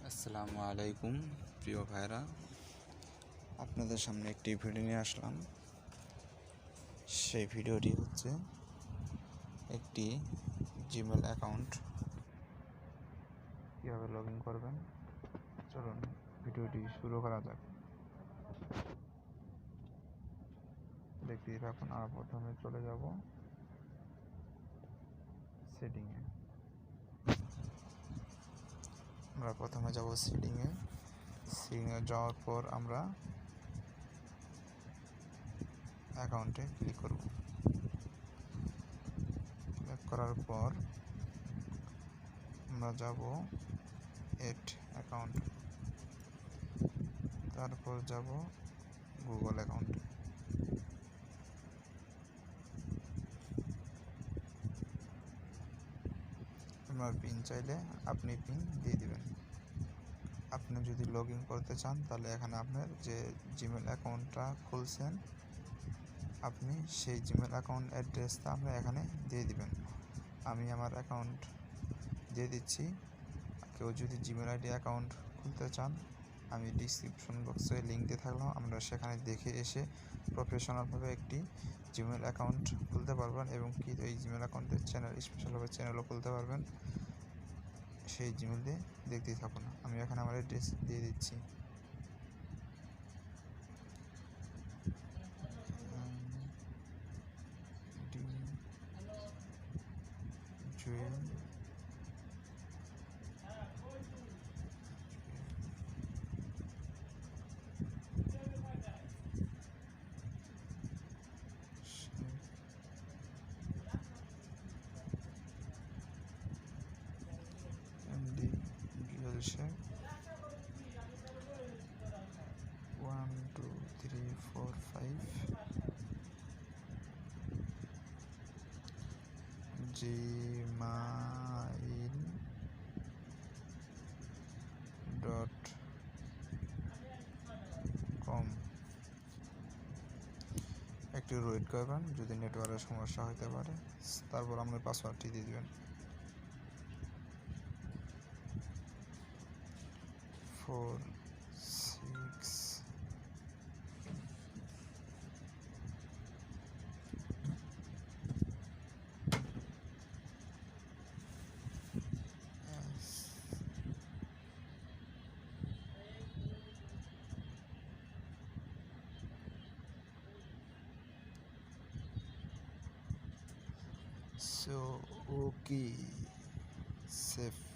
আসসালামু আলাইকুম প্রিয় ভাইরা, আপনাদের সামনে একটি ভিডিও নিয়ে আসলাম। সেই ভিডিওটি হচ্ছে একটি জিমেল অ্যাকাউন্ট কীভাবে লগ ইন করবেন। চলুন ভিডিওটি শুরু করা যাক। দেখতেই থাকুন। আমরা প্রথমে চলে যাব সেটিংয়ে। সেটিংয়ে যাওয়ার পর আমরা অ্যাকাউন্টে ক্লিক করব। ক্লিক করার পর আমরা যাব এড অ্যাকাউন্ট, তারপর যাব গুগল অ্যাকাউন্ট। আপনার পিন চাইলে আপনি পিন দিয়ে দিবেন। আপনি যদি লগ ইন করতে চান তাহলে এখানে আপনার যে জিমেল অ্যাকাউন্টটা খুলছেন আপনি সেই জিমেল অ্যাকাউন্ট অ্যাড্রেসটা আমরা এখানে দিয়ে দিবেন। আমি আমার অ্যাকাউন্ট দিয়ে দিচ্ছি। কেউ যদি জিমেল আইডি অ্যাকাউন্ট খুলতে চান আমি ডিসক্রিপশন বক্সে লিঙ্ক দিয়ে থাকলাম, আমরা সেখানে দেখে এসে প্রফেশনালভাবে একটি জিমেল অ্যাকাউন্ট খুলতে পারবেন এবং কি এই জিমেল অ্যাকাউন্টের স্পেশালভাবে চ্যানেলও খুলতে পারবেন। সেই জিমেল দিয়ে দেখতেই থাকুন। আমি এখানে আমার অ্যাড্রেস দিয়ে দিচ্ছি। Share 1 2 3 4 5 gmail.com। একটু ওয়েট করবেন, যদি নেটওয়ার্কের সমস্যা হতে পারে। তারপর আপনার পাসওয়ার্ডটি দিয়ে দেবেন। 4 6 So okay, safe.